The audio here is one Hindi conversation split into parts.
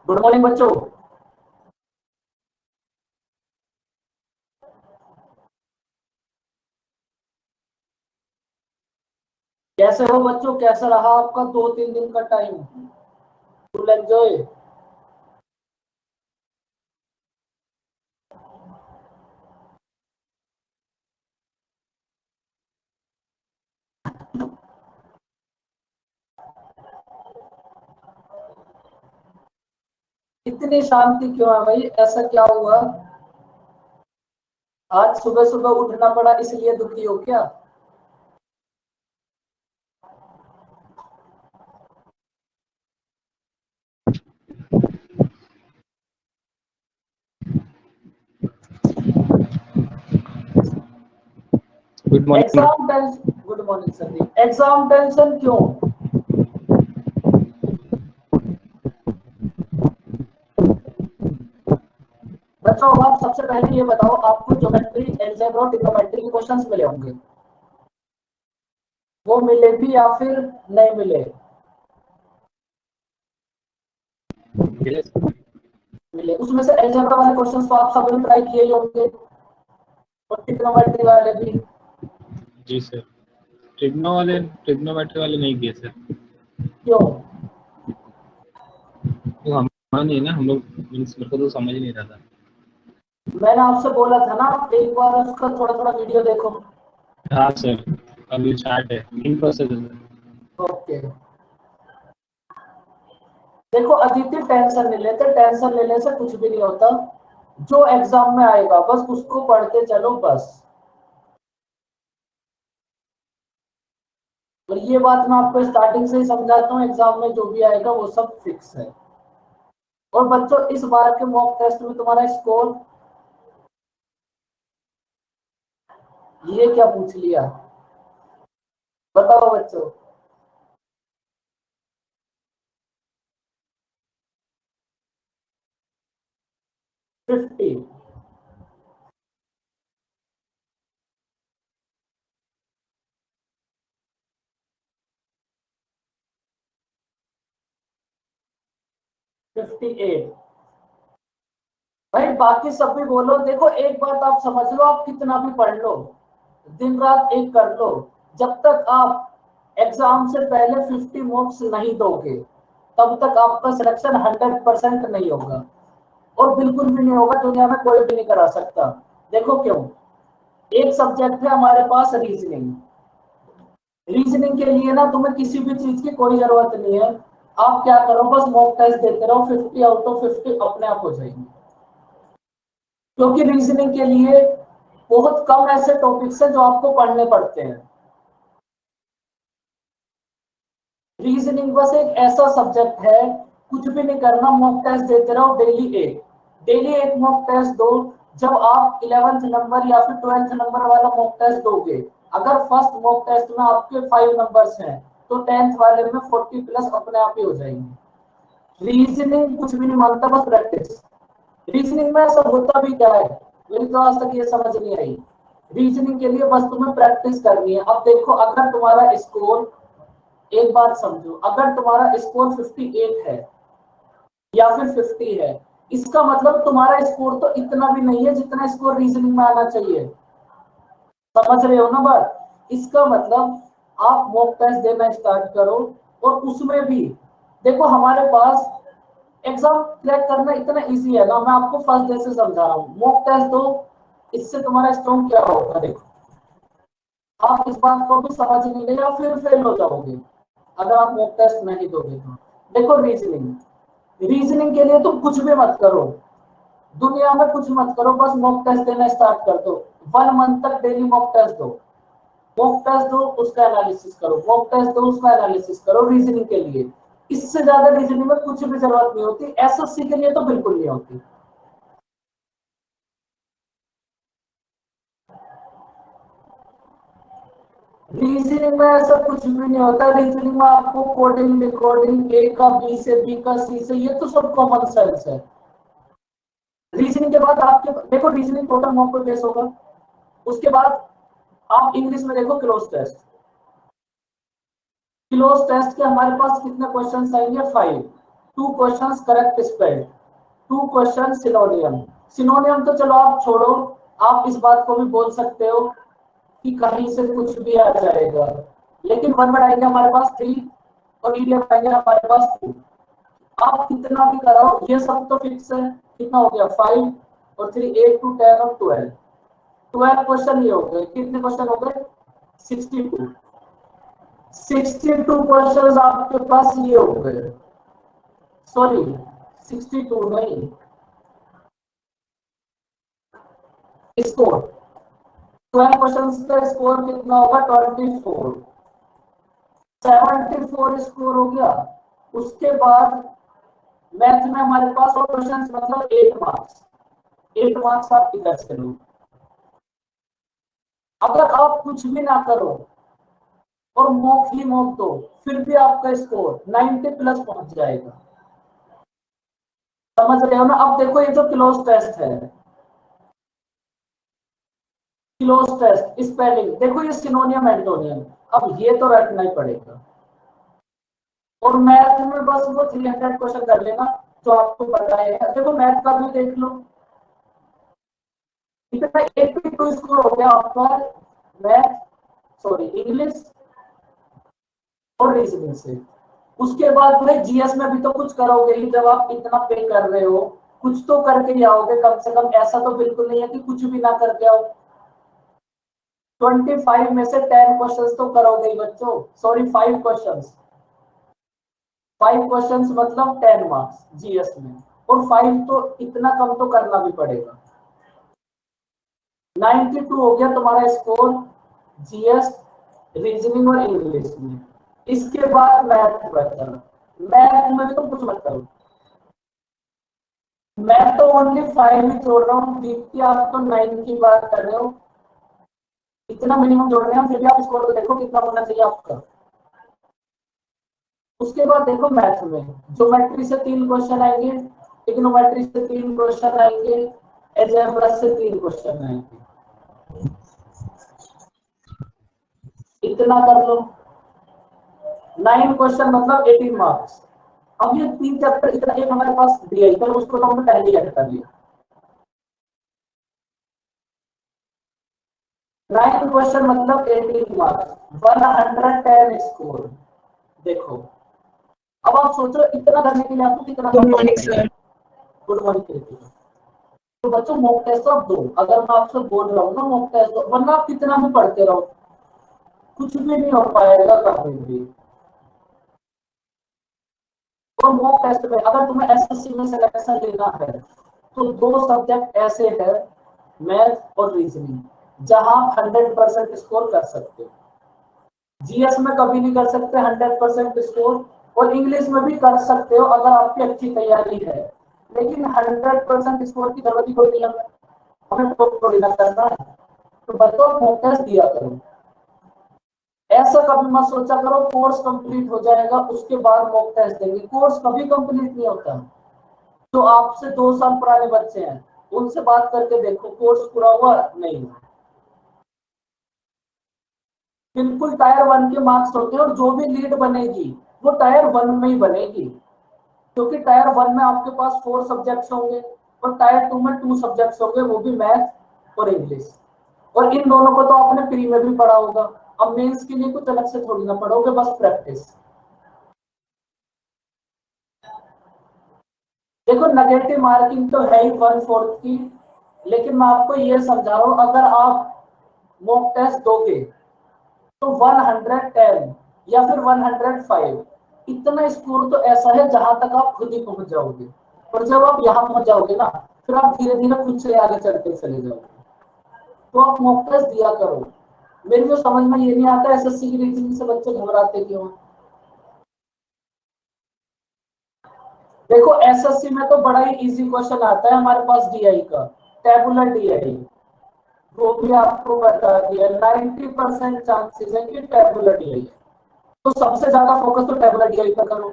गुड मॉर्निंग बच्चों। कैसे हो बच्चों? कैसा रहा आपका 2-3 दिन का टाइम? Full enjoy? इतनी शांति क्यों है भाई? ऐसा क्या हुआ? आज सुबह सुबह उठना पड़ा इसलिए दुखी हो क्या? Good morning. Exam tension? Good morning Sandeep. Exam tension क्यों? बच्चों आप सबसे पहले ये बताओ, आपको ज्योमेट्री, अलजेब्रा और ट्रिग्नोमेट्री के क्वेश्चंस मिले होंगे। वो मिले भी या फिर नहीं मिले? मिले। उसमें से अलजेब्रा वाले क्वेश्चंस तो आप सभी ने ट्राई किए ही होंगे, और ट्रिग्नोमेट्री वाले भी। जी सर, ट्रिग्नोमेट्री वाले नहीं किए सर। क्यों? वो हमारा नहीं ना, हम लोग मीन्स मेरे को तो समझ ही नहीं रहा था। मैंने आपसे बोला था ना, आप एक बार उसका थोड़ा थोड़ा वीडियो देखो। हाँ सर, अभी स्टार्ट है, इन प्रोसेस है सर। ओके। देखो अदिति, टेंशन नहीं लेते, टेंशन लेने से कुछ भी नहीं होता। जो एग्जाम में आएगा बस उसको पढ़ते चलो बस। और ये बात मैं आपको स्टार्टिंग से ही समझाता हूँ, एग्जाम में जो भी आएगा वो सब फिक्स है। और बच्चों इस बार के मॉक टेस्ट में तुम्हारा स्कोर, ये क्या पूछ लिया? बताओ बच्चों। 50? 58? भाई बाकी सब भी बोलो। देखो एक बात आप समझ लो, आप कितना भी पढ़ लो, दिन रात एक कर लो, जब तक आप एग्जाम से पहले 50 मार्क्स नहीं दोगे तब तक आपका सिलेक्शन 100% नहीं होगा। और बिल्कुल भी नहीं होगा, दुनिया में कोई भी नहीं करा सकता। देखो क्यों? एक सब्जेक्ट है हमारे पास, रीजनिंग। रीजनिंग के लिए ना तुम्हें किसी भी चीज की कोई जरूरत नहीं है। आप क्या करो, बस मॉक टेस्ट देते रहो, 50 आउट ऑफ 50 अपने आप हो जाएंगे। क्योंकि रीजनिंग के लिए बहुत कम ऐसे टॉपिक्स हैं जो आपको पढ़ने पड़ते हैं। रीजनिंग बस एक ऐसा सब्जेक्ट है, कुछ भी नहीं करना, मॉक टेस्ट देते रहो डेली एक मॉक टेस्ट दो। जब आप 11th नंबर या फिर 12th नंबर वाला मॉक टेस्ट दोगे, अगर फर्स्ट मॉक टेस्ट में आपके 5 नंबर्स हैं तो 10th वाले में 40 प्लस अपने आप ही हो जाएंगे। रीजनिंग कुछ भी नहीं मांगता, बस प्रैक्टिस। रीजनिंग में सब होता भी क्या है, मेरी तो आज तक ये समझ नहीं आई। रीजनिंग के लिए बस तुम्हें प्रैक्टिस करनी है। अब देखो, अगर तुम्हारा स्कोर, एक बात समझो, अगर तुम्हारा स्कोर 58 है या फिर 50 है, इसका मतलब तुम्हारा स्कोर तो इतना भी नहीं है जितना स्कोर रीजनिंग में आना चाहिए। समझ रहे हो ना बात? इसका मतलब आप मॉक टेस्ट देना स्टार्ट करो। और उसमें भी देखो, हमारे पास एग्जाम क्रैक करना इतना इजी है ना, मैं आपको फर्स्ट डे से समझा रहा हूँ। मॉक टेस्ट दो, इससे तुम्हारा स्ट्रॉन्ग क्या होगा देखो। आप इस बात को भी समझ नहीं ले या फिर फेल हो जाओगे अगर आप मॉक टेस्ट नहीं दोगे तो। देखो रीजनिंग के लिए तुम कुछ भी मत करो, दुनिया में कुछ मत करो, बस मॉक टेस्ट देना स्टार्ट कर दो। 1 मंथ तक डेली मॉक टेस्ट दो। मॉक टेस्ट दो, उसका एनालिसिस करो, मॉक टेस्ट दो, उसका एनालिसिस करो। रीजनिंग के लिए इससे ज्यादा रीजनिंग में कुछ भी जरूरत नहीं होती, एसएससी के लिए तो बिल्कुल नहीं होती। रीजनिंग में ऐसा कुछ भी नहीं होता। रीजनिंग में आपको कोडिंग, डिकोडिंग, ए का बी से, बी का सी से, ये तो सब कॉमन सेंस है। रीजनिंग के बाद आपके देखो, रीजनिंग टोटल मॉक पे बेस होगा। उसके बाद आप इंग्लिश में देखो, क्लोज टेस्ट। क्लोज टेस्ट के हमारे पास कितने क्वेश्चन आएंगे? 5। 2 क्वेश्चंस करेक्ट स्पेल्ड, 2 क्वेश्चन सिनोनियम। सिनोनियम तो चलो आप छोड़ो, आप इस बात को भी बोल सकते हो कि कहीं से कुछ भी आ जाएगा, लेकिन वन वर्ड आएंगे हमारे पास 3 और ईडीएम आएंगे हमारे पास 2। आप कितना भी कराओ ये सब तो फिक्स है। कितना हो गया 5 और 3 8 to 10 और 12, 12 क्वेश्चन ये हो गए। कितने क्वेश्चन हो गए 62, 62 क्वेश्चन आपके पास ये हो गए। सॉरी 62 नहीं, स्कोर 12 क्वेश्चन का स्कोर कितना होगा 24, 74 स्कोर हो गया। उसके बाद मैथ में हमारे पास और क्वेश्चन मतलब 8 मार्क्स, 8 मार्क्स आप इधर से लो। अगर आप कुछ भी ना करो और मॉक ही मॉक दो, फिर भी आपका स्कोर 90 प्लस पहुंच जाएगा। समझ रहे हो ना? अब देखो ये जो क्लोज टेस्ट है, क्लोज टेस्ट स्पेलिंग देखो, ये सिनोनियम एंटोनियम, अब ये तो रटना ही पड़ेगा। और मैथ में बस वो 300 क्वेश्चन कर लेना जो आपको पता है। देखो मैथ का भी देख लो, इतना 82 स्कोर हो गया आपका मैथ, सॉरी इंग्लिश और रीजनिंग से। उसके बाद भाई जीएस में भी तो कुछ करोगे ही, जब आप इतना पे कर रहे हो कुछ तो करके ही आओगे कम से कम। ऐसा तो बिल्कुल नहीं है कि कुछ भी ना करके आओ। 25 में से 10 क्वेश्चंस तो करोगे ही बच्चों, सॉरी 5 क्वेश्चंस, 5 क्वेश्चंस मतलब 10 मार्क्स जीएस में, और 5 तो इतना कम तो करना भी पड़ेगा। 92 हो गया तुम्हारा स्कोर जीएस, रीजनिंग और इंग्लिश में। इसके बाद मैथ बचा, मैथ में भी तुम कुछ मत करो, मैं तो ओनली 5 ही जोड़ रहा हूँ। दीप्ति आप तो 9 की बात कर रहे हो, इतना मिनिमम जोड़ रहे हैं, फिर भी आप स्कोर को देखो कितना होना चाहिए आपका। उसके बाद देखो मैथ में ज्योमेट्री से 3 क्वेश्चन आएंगे, ट्रिग्नोमेट्री से 3 क्वेश्चन आएंगे, अलजेब्रा से 3 क्वेश्चन आएंगे। इतना कर लो, 9 क्वेश्चन मतलब 18 मार्क्स। अब ये 3 चैप्टर इतना एक हमारे पास दिया, इधर उसको तो हमने पहले ही ऐड कर लिया। 9 क्वेश्चन मतलब 18 मार्क्स, 110 स्कोर। देखो अब आप सोचो इतना करने के लिए आपको कितना। Good morning sir. Good morning. तो बच्चों मॉक टेस्ट तो आप दो, अगर मैं आपसे बोल रहा हूँ ना मॉक टेस्ट दो, वरना आप कितना भी पढ़ते रहो कुछ भी नहीं हो पाएगा कभी भी। तो मॉक टेस्ट में अगर तुम्हें एसएससी में सिलेक्शन लेना है तो 2 सब्जेक्ट ऐसे हैं, मैथ और रीजनिंग, जहां आप 100% स्कोर कर सकते हो। जीएस में कभी नहीं कर सकते 100% स्कोर, और इंग्लिश में भी कर सकते हो अगर आपकी अच्छी तैयारी है, लेकिन 100% स्कोर की जरूरत ही कोई नहीं है, हमें थोड़ी ना करना है। तो बच्चों मॉक टेस्ट दिया करो, ऐसा कभी मत सोचा करो कोर्स कंप्लीट हो जाएगा उसके बाद मॉक टेस्ट देंगे, कोर्स कभी कंप्लीट नहीं होता। तो आपसे 2 साल पुराने बच्चे हैं उनसे बात करके देखो कोर्स पूरा हुआ नहीं। बिल्कुल टायर 1 के मार्क्स होते हैं, और जो भी लीड बनेगी वो टायर 1 में ही बनेगी, क्योंकि टायर 1 में आपके पास 4 सब्जेक्ट्स होंगे और टायर 2 में 2 सब्जेक्ट्स होंगे, वो भी मैथ और इंग्लिश। और इन दोनों को तो आपने प्री में भी पढ़ा होगा, अब मेंस के लिए कुछ अलग से थोड़ी ना पढ़ोगे, बस प्रैक्टिस। देखो नेगेटिव मार्किंग तो है ही 1/4 की, लेकिन मैं आपको ये समझा रहा हूं अगर आप मॉक टेस्ट दोगे तो 110 या फिर 105 इतना स्कोर तो ऐसा है जहां तक आप खुद ही पहुंच जाओगे, और जब आप यहां पहुंच जाओगे ना फिर आप धीरे धीरे खुद से आगे चलते चले जाओगे। तो आप मॉक टेस्ट दिया करो। मेरी जो समझ में ये नहीं आता एसएससी की रीजनिंग से बच्चे घबराते क्यों। देखो एसएससी में तो बड़ा ही इजी क्वेश्चन आता है हमारे पास डीआई का, टेबुलर डीआई, वो भी आपको बता दिया 90% चांसेस है कि टेबुलर डीआई। तो सबसे ज्यादा फोकस तो टेबुलर डीआई पर करो,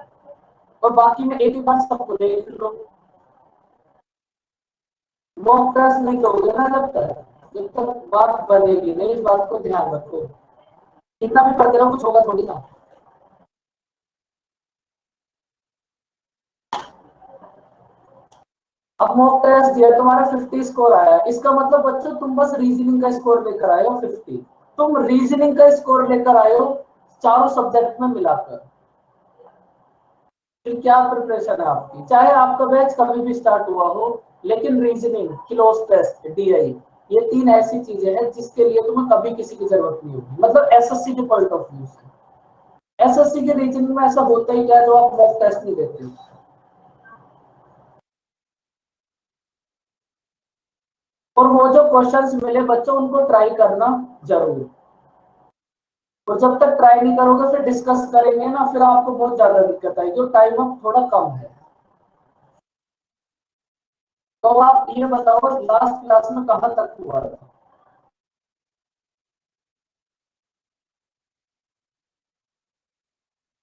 और बाकी में 80% सबको देख लो। मॉक टेस्ट नहीं दोगे ना जब तक बात बनेगी नहीं, इस बात को ध्यान रखो। इतना भी पढ़ते रहो कुछ होगा थोड़ी ना। अब मॉक टेस्ट दिया, तुम्हारा 50 स्कोर आया, इसका मतलब बच्चों तुम बस रीजनिंग का स्कोर लेकर आए हो 50, तुम रीजनिंग का स्कोर लेकर आए हो चारों सब्जेक्ट में मिलाकर। फिर क्या प्रिपरेशन है आपकी, चाहे आपका बैच कभी भी स्टार्ट हुआ हो, लेकिन रीजनिंग, क्लोज टेस्ट, डीआई, ये 3 ऐसी चीजें हैं जिसके लिए तुम्हें कभी किसी की जरूरत नहीं होगी, मतलब एसएससी के पॉइंट ऑफ व्यू से। एसएससी के रीजनिंग में ऐसा होता ही क्या है जो आप मॉक टेस्ट नहीं देते। और वो जो क्वेश्चंस मिले बच्चों, उनको ट्राई करना जरूर, और जब तक ट्राई नहीं करोगे फिर डिस्कस करेंगे ना, फिर आपको बहुत ज्यादा दिक्कत आएगी और टाइम अब थोड़ा कम है। तो आप ये बताओ लास्ट क्लास में कहां तक हुआ था।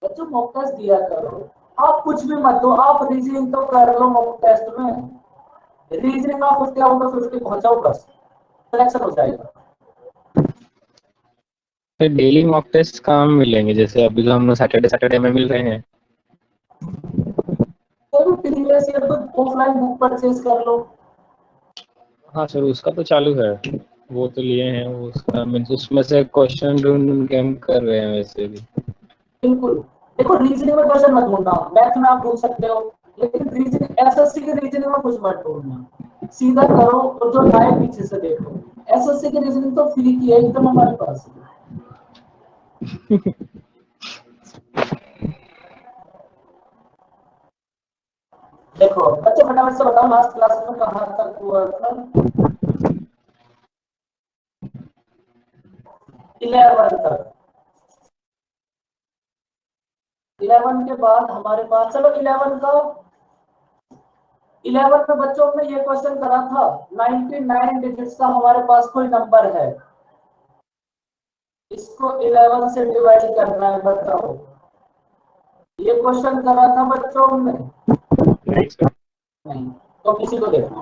बच्चों मॉक टेस्ट दिया करो, आप कुछ भी मत दो, आप रीजनिंग तो कर लो मॉक टेस्ट में, रीजनिंग में 50 आउट ऑफ 50 पहुंचाओ, बस सिलेक्शन हो जाएगा। तो डेली मॉक टेस्ट कहाँ मिलेंगे, जैसे अभी तो हम लोग सैटरडे सैटरडे में मिल रहे हैं। तो प्रीवियस ईयर तो ऑफलाइन बुक परचेज कर लो। हाँ सर, उसका तो चालू है, वो तो लिए हैं, वो उसका मीन्स उसमें से क्वेश्चन ढूंढ ढूंढ के हम कर रहे हैं वैसे भी। बिल्कुल, देखो रीजनिंग में क्वेश्चन मत ढूंढना, मैथ में आप ढूंढ सकते हो, लेकिन रीजनिंग, एसएससी के रीजनिंग में कुछ मत ढूंढना, सीधा करो और जो आए पीछे से देखो। एसएससी की रीजनिंग तो फ्री की है एकदम हमारे पास। देखो बच्चे फटाफट से बताओ लास्ट क्लास में कहां तक हुआ था। 11 तक, 11 के बाद हमारे पास, चलो 11 का, 11 में बच्चों ने ये क्वेश्चन करा था, 99 डिजिट्स का हमारे पास कोई नंबर है, इसको 11 से डिवाइड करना है, बताओ। ये क्वेश्चन करा था बच्चों ने? नहीं सर। नहीं, तो किसी को देखो,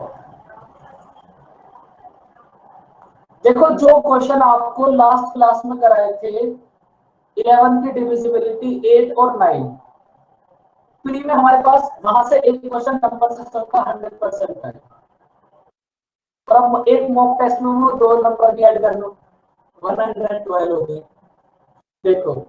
देखो जो क्वेश्चन आपको लास्ट क्लास में कराए थे, 11 की डिविजिबिलिटी 8 और 9, प्री में हमारे पास वहां से एक क्वेश्चन नंबर सिस्टम का 100% है, और अब एक मॉक टेस्ट में वो 2 नंबर भी ऐड कर लो, 112 हो गए। देखो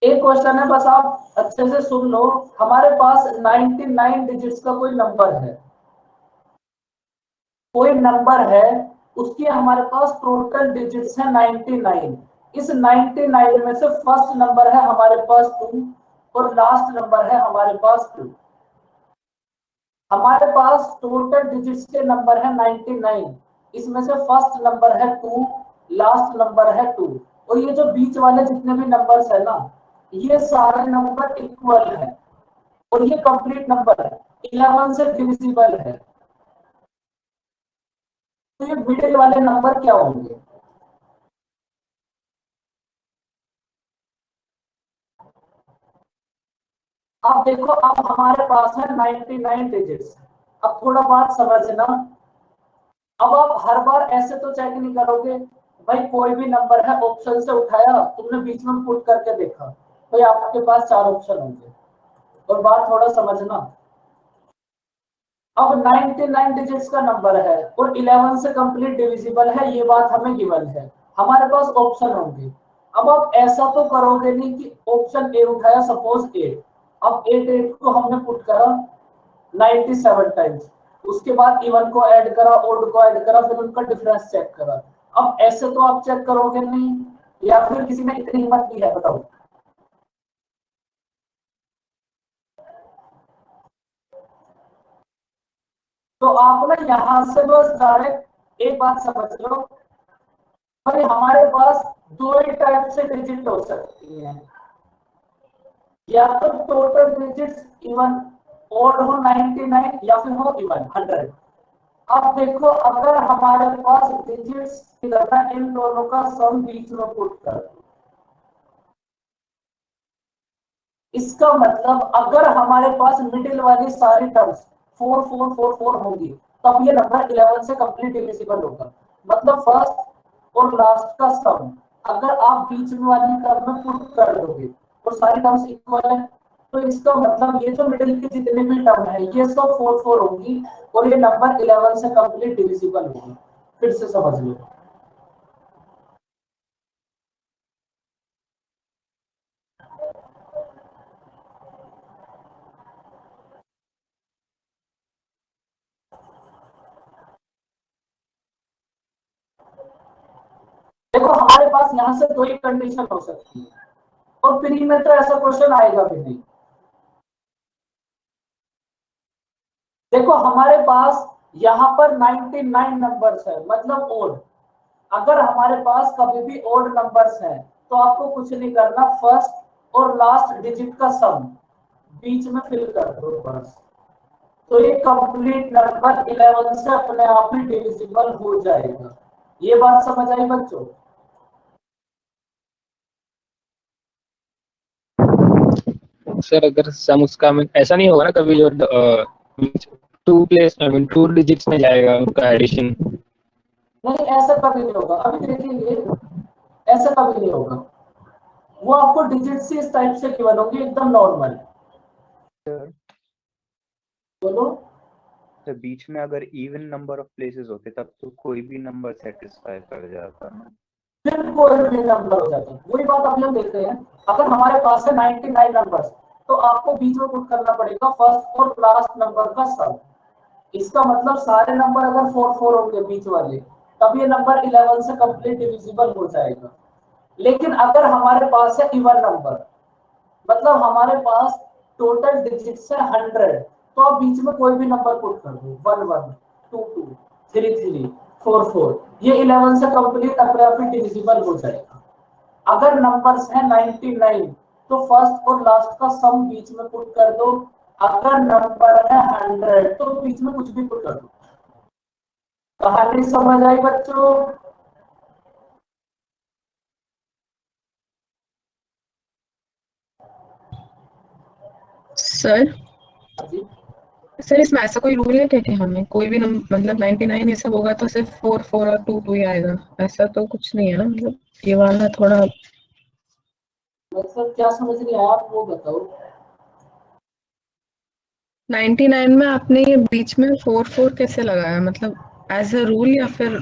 एक क्वेश्चन है, बस आप अच्छे से सुन लो, हमारे पास 99 डिजिट्स का कोई नंबर है, कोई नंबर है, उसकी हमारे पास टोटल डिजिट्स है 99, इस 99 में से फर्स्ट नंबर है हमारे पास 2 और लास्ट नंबर है हमारे पास 2। हमारे पास टोटल डिजिट्स के नंबर है 99, इसमें से फर्स्ट नंबर है 2, लास्ट नंबर है 2, और ये जो बीच वाले जितने भी नंबर्स है ना, ये सारे नंबर इक्वल है, और ये कंप्लीट नंबर है, 11 से डिविजिबल है। तो ये मिडिल वाले नंबर क्या होंगे? अब देखो, अब हमारे पास है 99 डिजिट्स, अब थोड़ा बात समझना, अब आप हर बार ऐसे तो चेक नहीं करोगे, भाई कोई भी नंबर है ऑप्शन से उठाया तुमने बीच में पुट करके देखा, भाई आपके पास 4 ऑप्शन होंगे, और बात थोड़ा समझना, अब 99 डिजिट्स का नंबर है और 11 से कंप्लीट डिविजिबल है, ये बात हमें गिवन है, हमारे पास ऑप्शन होंगे। अब आप ऐसा तो करोगे नहीं कि ऑप्शन ए उठाया सपोज 8, अब 8 को हमने पुट करा 97 टाइम्स, उसके बाद इवन को ऐड करा, ओड को ऐड करा, फिर उनका डिफरेंस चेक करा। अब ऐसे तो आप चेक करोगे नहीं, या फिर किसी ने इतनी हिम्मत की है, बताओ। तो आप ना यहां से बस डायरेक्ट एक बात समझ लो, भाई हमारे पास 2 ही टाइप से डिजिट हो सकती है, या तो टोटल डिजिट्स इवन ओड हो 99, या फिर हो इवन 100। अब देखो अगर हमारे पास डिजिट्स की तरह इन दोनों का सम बीच में पुट कर, इसका मतलब अगर हमारे पास मिडिल वाली सारी टर्म्स 4444 होंगी, तब ये नंबर 11 से कंप्लीट डिविजिबल होगा, मतलब फर्स्ट और लास्ट का सम अगर आप बीच में वाली टर्म में पुट कर दोगे और सारी टर्म्स इक्वल है, तो इसका मतलब ये जो मिडिल के जितने भी टर्म है ये सब 4 4 होगी और ये नंबर 11 से कंप्लीट डिविजिबल होगी। फिर से समझ लो। देखो हमारे पास यहाँ से दो ही कंडीशन हो सकती है और प्री में तो ऐसा क्वेश्चन आएगा भी नहीं। देखो हमारे पास यहाँ पर 99 नंबर्स है मतलब ओड। अगर हमारे पास कभी भी ओड नंबर्स हैं तो आपको कुछ नहीं करना, फर्स्ट और लास्ट डिजिट का सम बीच में फिल कर दो बस। तो ये कंप्लीट नंबर 11 से अपने आप ही डिविजिबल हो जाएगा। ये बात समझ आई बच्चों? सर अगर सम उसका ऐसा नहीं होगा ना कभी जो 2 डिजिट्स में जाएगा उनका एडिशन? नहीं ऐसा कभी नहीं होगा, अभी देखेंगे। ऐसा कभी नहीं होगा, वो आपको डिजिट इस टाइप से गिवन होंगे एकदम नॉर्मल। सर बोलो। तो बीच में अगर इवन नंबर ऑफ प्लेसेस होते तब तो कोई भी नंबर सेटिस्फाई कर जाता ना। फिर कोई भी नंबर हो जाता है, वही बात अभी हम देख रहे हैं। अगर हमारे पास है 99 नंबर्स तो आपको बीच में पुट करना पड़ेगा फर्स्ट और लास्ट नंबर का सम। इसका मतलब सारे नंबर अगर 4 4 होंगे बीच वाले तब ये नंबर 11 से कंप्लीट डिविजिबल हो जाएगा। लेकिन अगर हमारे पास है इवन नंबर मतलब हमारे पास टोटल डिजिट्स है 100 तो आप बीच में कोई भी नंबर पुट कर दो, 1 1 2 2 3 3 4 4, ये 11 से कंप्लीट अपने आप ही डिविजिबल हो जाएगा। अगर नंबर्स है 99 तो फर्स्ट और लास्ट का सम बीच में पुट कर दो। अगर नंबर है 100 तो बीच में कुछ भी पुट कर दो। कहानी समझ आई बच्चों? सर जी सर इसमें ऐसा कोई रूल है क्या कि हमें कोई भी मतलब 99 ये सब होगा तो सिर्फ 4 4 और 2 2 ही आएगा? ऐसा तो कुछ नहीं है ना, मतलब ये वाला थोड़ा। मतलब क्या समझ नहीं आया आप वो बताओ। 99 में आपने ये बीच में 4 4 कैसे लगाया, मतलब एज अ रूल या फिर?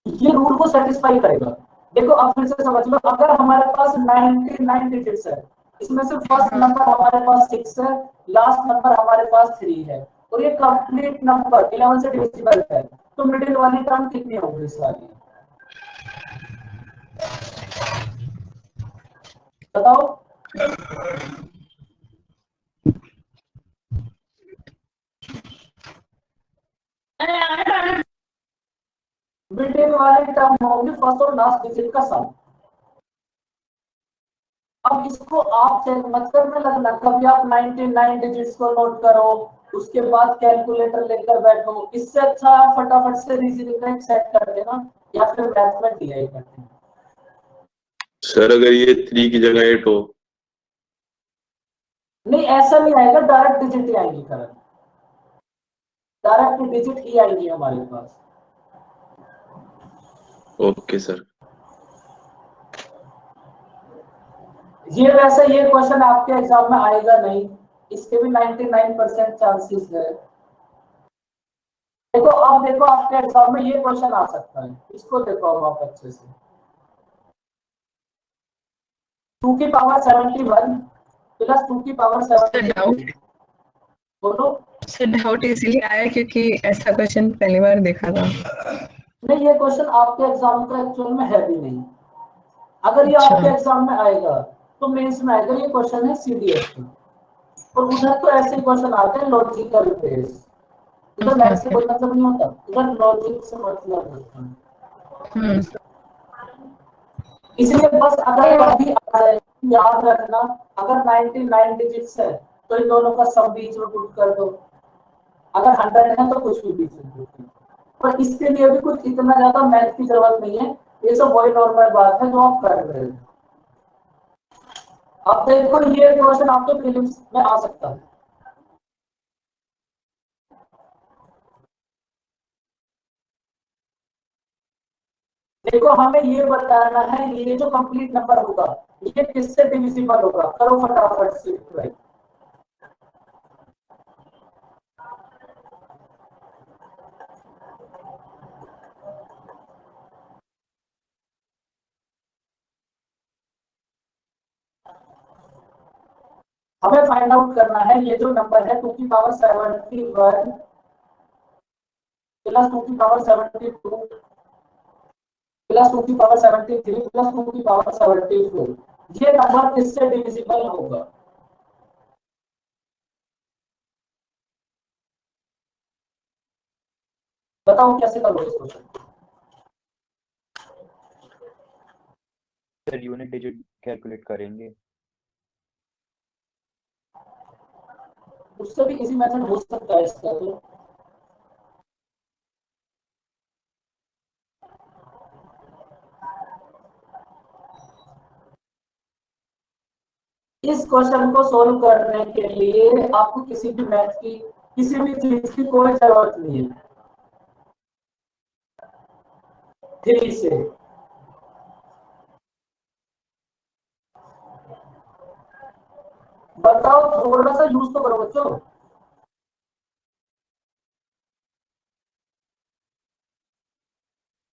ये रूल को सेटिस्फाई करेगा। देखो अब फिर से समझ लो, अगर हमारे पास 99 डिजिट्स है, इसमें से फर्स्ट नंबर हमारे पास 6 है, लास्ट नंबर हमारे पास 3 है और ये कंप्लीट नंबर 11 से डिविजिबल है, तो मिडिल वाली टर्म कितनी होगी इस वाली? बताओ। मिडिल वाली टर्म होगी फर्स्ट और लास्ट डिजिट का सम। अब इसको आप चेक मत करने लगना, कभी आप 99 डिजिट्स को नोट करो उसके बाद कैलकुलेटर लेकर बैठो। इससे अच्छा आप फटाफट से रीजनिंग का एक सेट कर देना या फिर मैथ में टीआई कर देना। सर अगर ये 3 की जगह 8 हो? नहीं ऐसा नहीं आएगा, डायरेक्ट डिजिट ही आएंगी करंट, डायरेक्ट डिजिट ही आएंगी हमारे पास। Okay sir. ये वैसे ये क्वेश्चन आपके एग्जाम में आएगा नहीं, इसके भी 99% चांसेस है। देखो अब देखो आपके एग्जाम में ये क्वेश्चन आ सकता है, इसको देखो अब आप अच्छे से। 2 की पावर 71 प्लस 2 की पावर 7 डाउट बोलो। सर डाउट इसलिए आया क्योंकि ऐसा क्वेश्चन पहली बार देखा था। नहीं ये क्वेश्चन आपके एग्जाम का एक्चुअल में है भी नहीं। अगर ये अच्छा। आपके एग्जाम में आएगा तो मेंस में आएगा। ये क्वेश्चन है सीडीएस का और उधर तो ऐसे क्वेश्चन आते हैं लॉजिकल बेस। उधर मैथ से कोई मतलब नहीं होता, उधर लॉजिक से मतलब होता है। इसलिए बस अगर कभी आ जाए याद रखना, अगर 99 डिजिट्स है तो इन दोनों का सम बीच में पुट कर दो, अगर 100 है तो कुछ भी बीच में पुट कर दो। पर इसके लिए भी कुछ इतना ज्यादा मैथ की जरूरत नहीं है, ये सब वही नॉर्मल बात है जो आप कर रहे हो। अब देखो ये क्वेश्चन आपके प्रीलिम्स में आ सकता है। देखो हमें ये बताना है ये जो कंप्लीट नंबर होगा ये किससे डिविजिबल होगा, करो फटाफट से भाई। हमें फाइंड आउट करना है ये जो नंबर है 2 की पावर 71 प्लस 2 की पावर 72 प्लस 2 की पावर 73 प्लस 2 की पावर 74, ये नंबर किससे डिविजिबल होगा? बताओ कैसे करोगे इस question? Sir unit digit calculate करेंगे। उससे भी इजी मेथड हो सकता है इसका। तो इस क्वेश्चन को सोल्व करने के लिए आपको किसी भी मैथ की किसी भी चीज की कोई जरूरत नहीं है। 3 से बताओ, थोड़ा सा यूज तो करो बच्चों।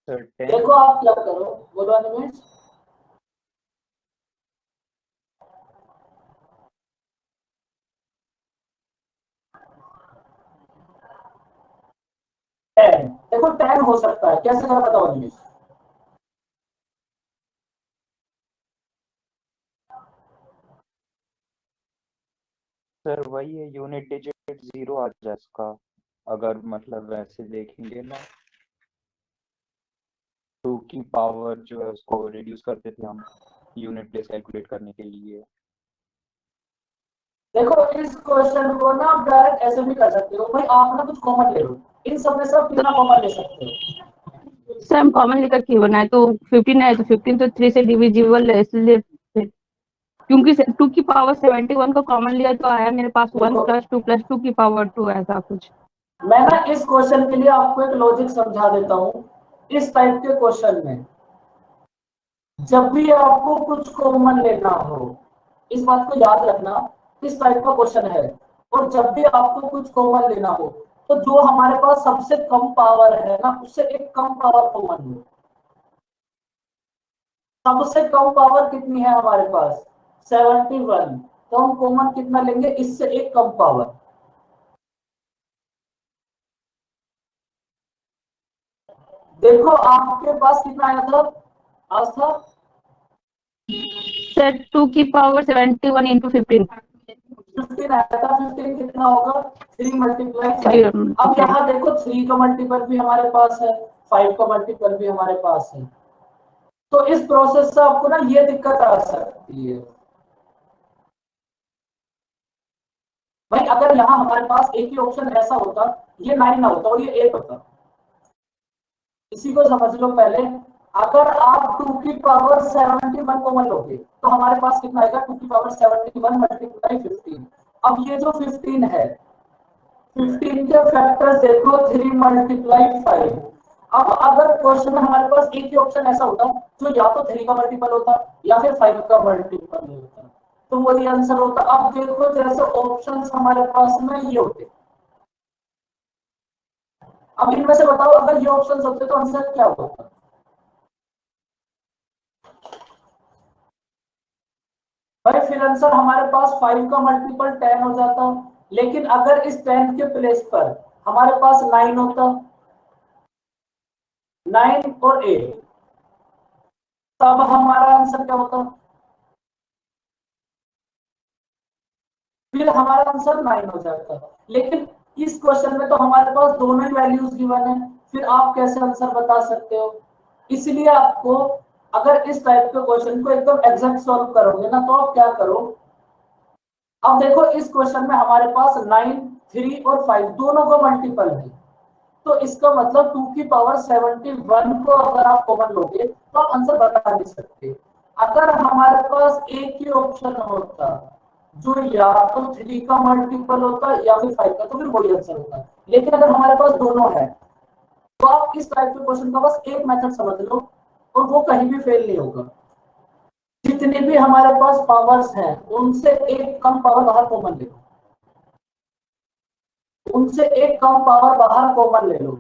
सर 10 देखो आप क्या करो, बोलो अनिमेश। देखो 10 हो सकता है, कैसे करा बताओ अनिमेश। सर वही है, यूनिट डिजिट 0 आ जाए इसका, अगर मतलब वैसे देखेंगे ना 2 की पावर जो है उसको रिड्यूस करते थे हम यूनिट प्लेस कैलकुलेट करने के लिए। देखो इस क्वेश्चन को ना आप डायरेक्ट ऐसे भी कर सकते हो भाई, आप ना कुछ कॉमन ले लो, इन सब में से आप कितना कॉमन ले सकते हो? सर हम कॉमन लेकर क्यों बनाए, तो 15 है तो 15 तो 3 से डिविजिबल है, इसलिए क्योंकि 2 की पावर 71 को कॉमन लिया तो आया मेरे पास 1 + 2 की पावर 2 ऐसा कुछ। मैं ना इस क्वेश्चन के लिए आपको एक लॉजिक समझा देता हूँ। इस टाइप के क्वेश्चन में जब भी आपको कुछ कॉमन लेना हो, इस बात को याद रखना, इस टाइप का क्वेश्चन है, और जब भी आपको कुछ कॉमन लेना हो तो जो हमारे पास सबसे कम पावर है ना उससे एक कम पावर कॉमन लो। सबसे कम पावर कितनी है हमारे पास? 71, तो हम कॉमन कितना लेंगे? इससे एक कम पावर। देखो आपके पास कितना आया था आज था? सर 2 की पावर 71 × 15 15 आया था। 15 कितना होगा? 3 × 5। अब यहाँ देखो 3 का मल्टीपल भी हमारे पास है, 5 का मल्टीपल भी हमारे पास है, तो इस प्रोसेस से आपको ना ये दिक्कत आ सकती है भाई। अगर यहाँ हमारे पास एक ही ऑप्शन ऐसा होता, ये 9 ना होता और ये 8 होता, इसी को समझ लो पहले। अगर आप 2 की पावर 71 कॉमन लोगे तो हमारे पास कितना आएगा? 2 की पावर 71 मल्टीप्लाई 15। अब ये जो 15 है, 15 के फैक्टर्स देखो, 3 × 5। अब अगर क्वेश्चन में हमारे पास एक ही ऑप्शन ऐसा होता जो या तो 3 का मल्टीपल होता या फिर 5 का मल्टीपल होता, तो वही आंसर होता। अब देखो जैसे ऑप्शंस हमारे पास में ये होते, अब इनमें से बताओ अगर ये ऑप्शंस होते तो आंसर क्या होता? भाई फिर आंसर हमारे पास 5 का मल्टीपल 10 हो जाता, लेकिन अगर इस 10 के प्लेस पर हमारे पास 9 होता, 9 और 8, तब हमारा आंसर क्या होता? फिर हमारा आंसर 9 हो जाता। लेकिन इस क्वेश्चन में तो हमारे पास दोनों ही वैल्यूज गिवन है, फिर आप कैसे आंसर बता सकते हो? इसलिए आपको अगर इस टाइप के क्वेश्चन को एकदम एग्जैक्ट सॉल्व करोगे ना तो आप क्या करो, अब देखो इस क्वेश्चन में हमारे पास 9, 3 और 5 दोनों का मल्टीपल है, तो इसका मतलब 2 की पावर 71 को अगर आप कॉमन लोगे तो आप आंसर बता नहीं सकते। अगर हमारे पास एक ही ऑप्शन होता जो या तो 3 का मल्टीपल होता या फिर 5 का, तो फिर वही आंसर होता। लेकिन अगर हमारे पास दोनों है तो आप इस टाइप के क्वेश्चन का बस एक मेथड समझ लो, और वो कहीं भी फेल नहीं होगा। जितनी भी हमारे पास पावर्स हैं उनसे एक कम पावर बाहर कॉमन ले लो, उनसे एक कम पावर बाहर कॉमन ले लो।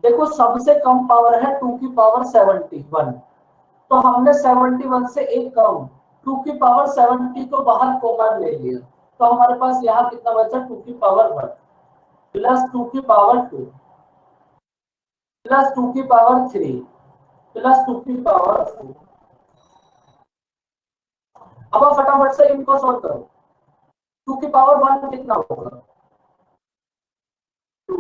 देखो सबसे कम पावर है 2 की पावर 71, तो हमने 71 से एक कम 2 की पावर 70 को बाहर कॉमन ले लिया, तो हमारे पास यहाँ कितना बचा 2 की पावर 1 प्लस 2 की पावर 2 प्लस 2 की पावर 3 प्लस 2 की पावर 4। अब आप फटाफट से इनको सॉल्व करो। 2 की पावर 1 कितना होगा 2,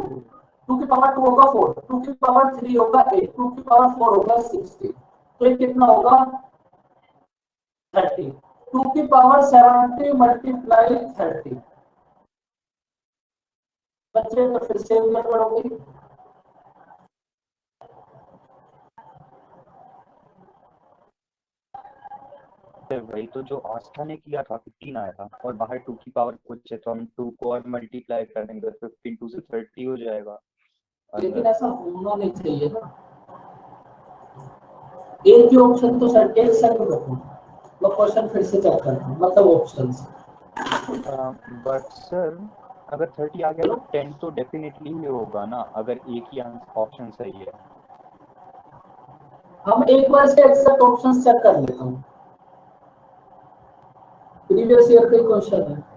2 की पावर 2 होगा 4, 2 की पावर 3 होगा 8, 2 की पावर 4 होगा 16, तो ये कितना होगा 30। 2 की पावर 70 मल्टीप्लाई 30, बच्चे तो फिर से गड़बड़ हो गई। वही तो जो आस्था ने किया था 15 आया था और बाहर 2 की पावर कुछ है, तो हम 2 को और मल्टीप्लाई कर देंगे तो 15 2 से 30 हो जाएगा। लेकिन ऐसा होना नहीं चाहिए ना, एक ही ऑप्शन तो सर एक सेकंड रखो, मैं क्वेश्चन फिर से चेक करता हूँ, मतलब ऑप्शंस। बट सर अगर 30 आ गया तो 10 तो डेफिनेटली ही होगा ना, अगर एक ही ऑप्शन सही है। हम एक बार से एग्जैक्ट ऑप्शंस चेक कर लेता हूँ, प्रीवियस ईयर का क्वेश्चन है।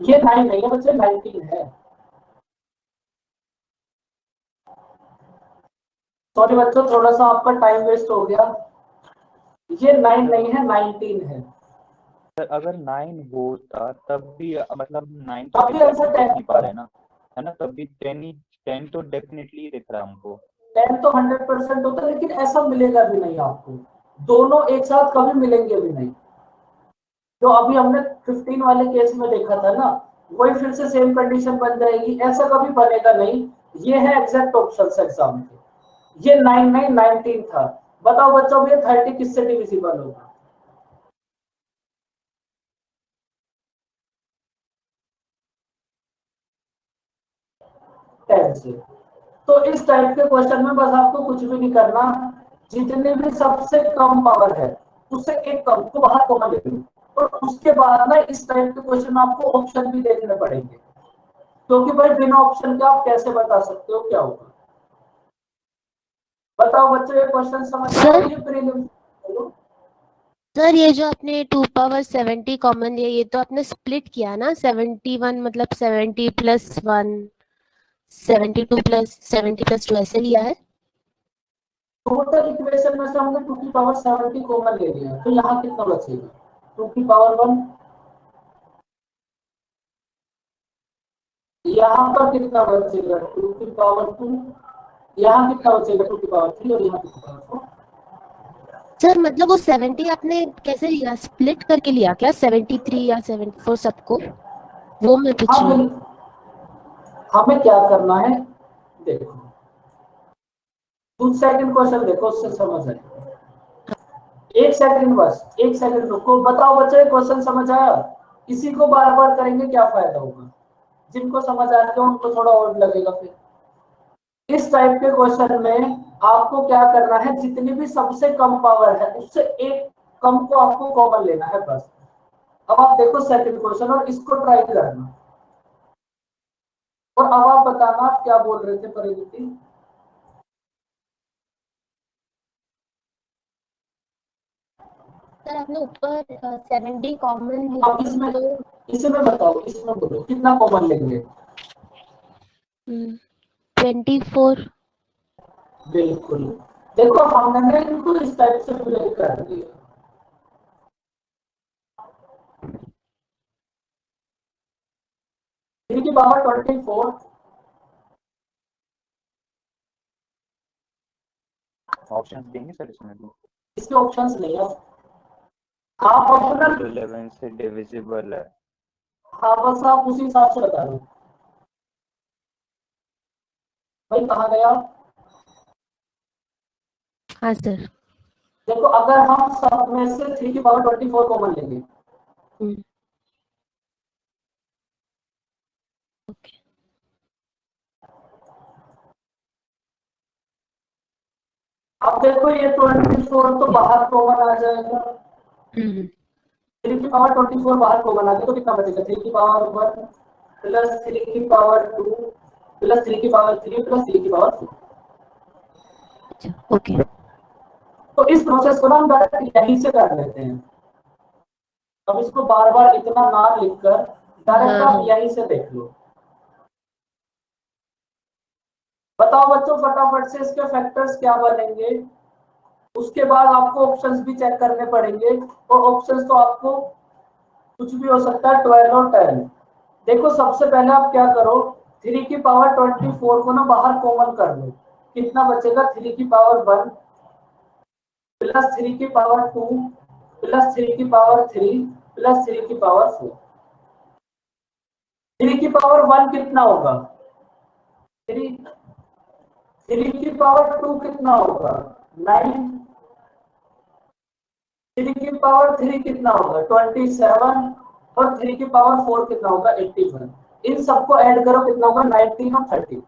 ये 9 नहीं है बच्चे, 19 है। सॉरी बच्चों, थोड़ा सा आपका टाइम वेस्ट हो गया, ये 9 नहीं है 19 है। सर अगर 9 होता तब भी मतलब 9 तो तब भी आंसर 10 नहीं पा रहे ना, है ना, तब भी 10 तो डेफिनेटली दिख रहा है हमको। 10 तो 100% होता है, लेकिन ऐसा मिलेगा भी नहीं आपको, दोनों एक साथ कभी मिलेंगे भी नहीं। जो अभी हमने 15 वाले केस में देखा था ना, वही फिर से सेम कंडीशन बन जाएगी, ऐसा कभी बनेगा नहीं। ये है एग्जैक्ट ऑप्शंस एग्जाम के, ये 9 नहीं 19 था। बताओ बच्चों ये 30 किससे डिविजिबल होगा? से। तो इस टाइप के क्वेश्चन में बस आपको कुछ भी नहीं करना, जितने भी सबसे कम पावर है उससे एक कम को बाहर कॉमन ले लो, और उसके बाद ना इस टाइप के क्वेश्चन आपको ऑप्शन भी देखने पड़ेंगे, क्योंकि भाई बिना ऑप्शन के आप कैसे बता सकते हो क्या होगा। बताओ बच्चों ये क्वेश्चन समझ में सर ये प्रीलिम्स। सर ये जो आपने 2 पावर 70 कॉमन लिया, ये तो आपने स्प्लिट किया ना, 71 मतलब 70 प्लस 1, 72 प्लस 70 प्लस 2 ऐसे लिया है। टोटल इक्वेशन में से हमने 2 की पावर 70 कॉमन ले लिया, तो यहाँ कितना बचेगा 2 की पावर 1, यहाँ पर कितना बचेगा 2 की पावर 2, यहाँ कितना बचेगा 2 की पावर 3 और यहाँ 2 की पावर 4। सर मतलब वो 70 आपने कैसे लिया, स्प्लिट करके लिया क्या 73 या 74 सबको, वो मैं पूछ हाँ रही हूँ। हमें क्या करना है, देखो कुछ सेकंड क्वेश्चन देखो, उससे समझ आएगा। एक सेकंड बस, एक सेकंड रुको। बताओ बच्चे क्वेश्चन समझ आया? इसी को बार बार करेंगे क्या फायदा होगा? जिनको समझ आ गया उनको थोड़ा और लगेगा। फिर इस टाइप के क्वेश्चन में आपको क्या करना है, जितनी भी सबसे कम पावर है उससे एक कम को आपको कॉमन लेना है बस। अब आप देखो सेकंड क्वेश्चन और इसको ट्राई करना, और अब आप बताना आप क्या बोल रहे थे परिणीति। सर आपने ऊपर 70 कॉमन अब लिया इसमें तो इसमें बताओ, इसमें बोलो कितना कॉमन लेंगे। 24। बिल्कुल, देखो हमने इनको इस टाइप से ब्रेक कर दिया। थ्री की पावर 24, ऑप्शंस देंगे सर इसमें भी? इसके ऑप्शंस नहीं है, आप अपना 11 से डिविजिबल है। हाँ बस आप उसी हिसाब से बता दो। भाई कहाँ गया? हाँ सर। देखो अगर हम सब में से 3 की पावर 24 कॉमन लेंगे, ओके। अब देखो ये 24 तो बाहर कॉमन आ जाएगा, 3 की पावर 24 बाहर कॉमन आ गया तो कितना बचेगा? 3 की पावर 1 प्लस 3 की पावर 2 प्लस 3 की पावर 3 प्लस 3 की पावर 4। अच्छा ओके। तो इस प्रोसेस को ना हम डायरेक्ट यहीं से कर लेते हैं। अब इसको बार बार इतना ना लिखकर डायरेक्ट आप यहीं से देख लो। बताओ बच्चों फटाफट से इसके फैक्टर्स क्या बनेंगे। उसके बाद आपको ऑप्शंस भी चेक करने पड़ेंगे और ऑप्शंस तो आपको कुछ भी हो सकता है 12 और 10। देखो सबसे पहले आप क्या करो, 3 की पावर 24 को ना बाहर कॉमन कर लो। कितना बचेगा? 3 की पावर 1 प्लस 3 की पावर 2 प्लस 3 की पावर 3 प्लस 3 की पावर 4। 3 की पावर 1 कितना होगा? 3 की पावर 2 कितना होगा? 9। 3 की पावर 3 कितना होगा? 27। और 3 की पावर 4 कितना होगा? 81। इन सबको ऐड करो कितना होगा? 19 और 30।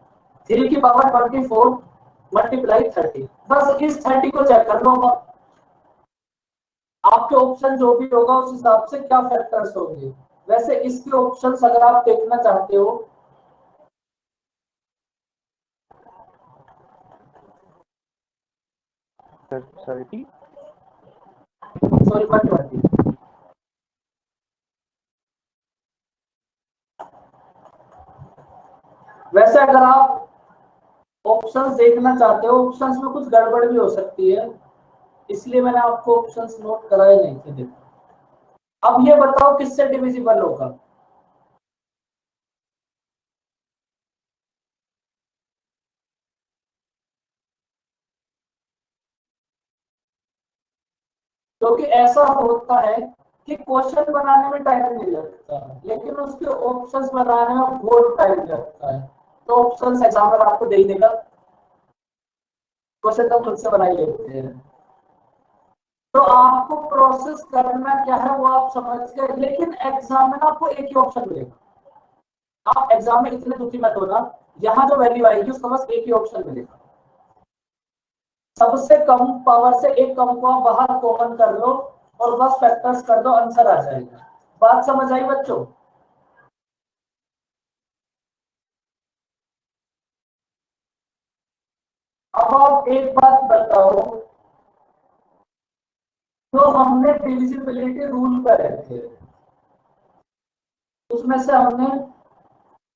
3 की पावर 24 मल्टीप्लाई 30। बस इस 30 को चेक कर लो। आपके ऑप्शन जो भी होगा उस हिसाब से क्या फैक्टर्स होंगे। वैसे इसके ऑप्शंस अगर आप देखना चाहते हो सर, सॉरी 120। वैसे अगर आप ऑप्शंस देखना चाहते हो, ऑप्शंस में कुछ गड़बड़ भी हो सकती है, इसलिए मैंने आपको ऑप्शंस नोट कराए नहीं थे। देखो अब ये बताओ किससे डिविजिबल होगा। क्योंकि ऐसा होता है कि क्वेश्चन बनाने में टाइम नहीं लगता लेकिन उसके ऑप्शंस बनाने में बहुत टाइम लगता है। तो ऑप्शंस एग्जामिनर आपको दे ही देगा, क्वेश्चन तो खुद से बनाई लेते हैं। तो आपको प्रोसेस करना क्या है वो आप समझ गए, लेकिन एग्जाम में आपको एक ही ऑप्शन मिलेगा। आप एग्जाम में इतने दुखी मत होना, यहाँ जो वैल्यू आएगी उसका बस एक ही ऑप्शन मिलेगा। सबसे कम पावर से एक कम को आप बाहर कॉमन कर लो और बस फैक्टर्स कर दो, आंसर आ जाएगा। बात समझ आई बच्चों? अब आप एक बात बताओ, तो हमने डिविजिबिलिटी रूल करे थे उसमें से हमने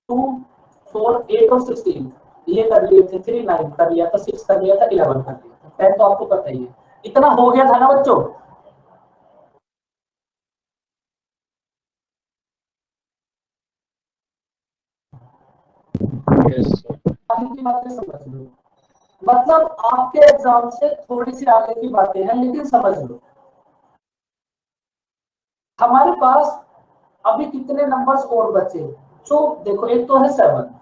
2, 4, 8 और 16 ये कर लिए थे। 3, 9 कर लिया था, 6 कर लिया था, 11 कर लिया था, 10 तो आपको पता ही है। इतना हो गया था ना बच्चों? Yes sir. आगे की बातें समझ लो, मतलब आपके एग्जाम से थोड़ी सी आगे की बातें हैं लेकिन समझ लो। हमारे पास अभी कितने नंबर्स और बचे? जो देखो एक तो है 7।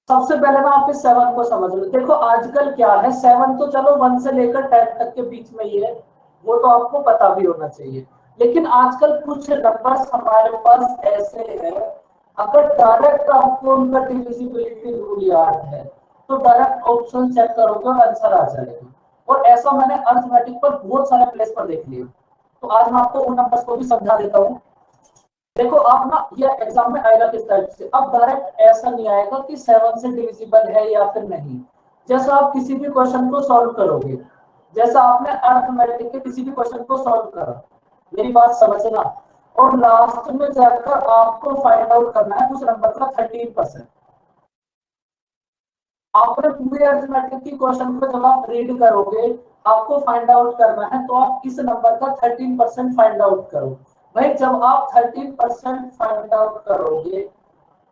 सबसे पहले ना आप इस 7 को समझ लो। देखो आजकल क्या है, 7 तो चलो 1 से लेकर 10 तक के बीच में ही है, वो तो आपको पता भी होना चाहिए। लेकिन आजकल कुछ नंबर्स हमारे पास ऐसे हैं, अगर डायरेक्ट आपको उनका डिविजिबिलिटी रूल याद है तो डायरेक्ट ऑप्शन चेक करोगे और आंसर आ जाएगा। और ऐसा मैंने अर्थमेटिक पर बहुत सारे प्लेस पर देख लिया। तो आज मैं आपको उन नंबर्स को भी समझा देता हूँ। देखो आप ना ये एग्जाम में आएगा किस टाइप से, अब डायरेक्ट ऐसा नहीं आएगा कि 7 से डिविजिबल है या फिर नहीं। जैसा आप किसी भी क्वेश्चन को सॉल्व करोगे, जैसा आपने अर्थमेटिक के किसी भी क्वेश्चन को सॉल्व करा, मेरी बात समझना, और लास्ट में जाकर आपको फाइंड आउट करना है उस नंबर का 13%। आपने पूरे अर्थमेटिक की क्वेश्चन को जब आप रीड करोगे आपको फाइंड आउट करना है, तो आप इस नंबर का 13% फाइंड आउट करो। भाई जब आप 13% फाइंड आउट करोगे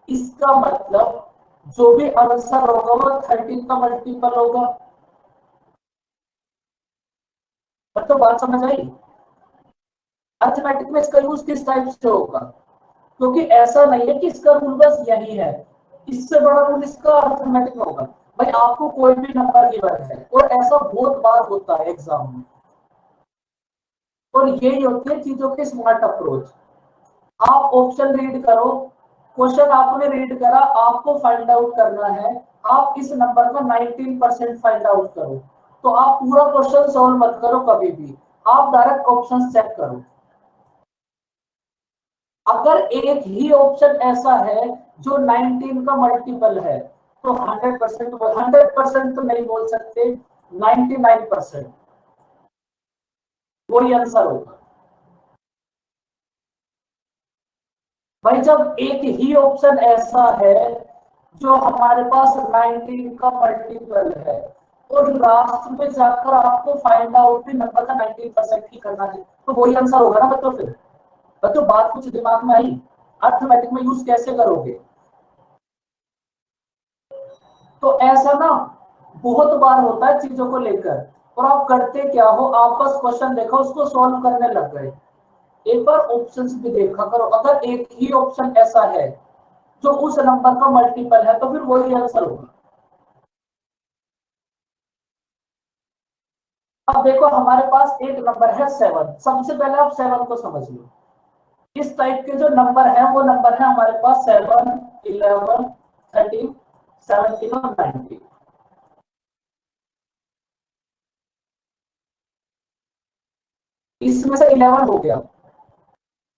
इसका मतलब जो भी आंसर होगा वो 13 का मल्टीपल होगा। मतलब बात समझ आई? अर्थमेटिक में इसका यूज किस टाइप से होगा, क्योंकि ऐसा नहीं है कि इसका रूल बस यही है, इससे बड़ा रूल इसका अर्थमेटिक में होगा। भाई आपको कोई भी नंबर गिवन है, और ऐसा बहुत बार होता है एग्जाम में, और यही होती है चीजों की स्मार्ट अप्रोच। आप ऑप्शन रीड करो, क्वेश्चन आपने रीड करा, आपको फाइंड आउट करना है, आप इस नंबर का 19% फाइंड आउट करो, तो आप पूरा क्वेश्चन सॉल्व मत करो कभी भी, आप डायरेक्ट ऑप्शन चेक करो। अगर एक ही ऑप्शन ऐसा है जो 19 का मल्टीपल है, तो 100% तो नहीं बोल सकते, 99% वही आंसर होगा। भाई जब एक ही ऑप्शन ऐसा है जो हमारे पास 19 का मल्टीपल है, और लास्ट में जाकर आपको फाइंड आउट भी नंबर का 19% ही करना है, तो वही आंसर होगा ना बच्चों। फिर बच्चों बात कुछ दिमाग में आई, अर्थमेटिक में यूज कैसे करोगे? तो ऐसा ना बहुत बार होता है चीजों को लेकर, और आप करते क्या हो, आप बस क्वेश्चन देखो, उसको सॉल्व करने लग गए। एक बार ऑप्शंस भी देखा करो, अगर एक ही ऑप्शन ऐसा है जो उस नंबर का मल्टीपल है, तो फिर वही आंसर होगा। अब देखो हमारे पास एक नंबर है 7, सबसे पहले आप 7 को समझ लो। इस टाइप के जो नंबर है वो नंबर है हमारे पास 7, 11, 13, 17 और 19। इसमें से 11 हो गया,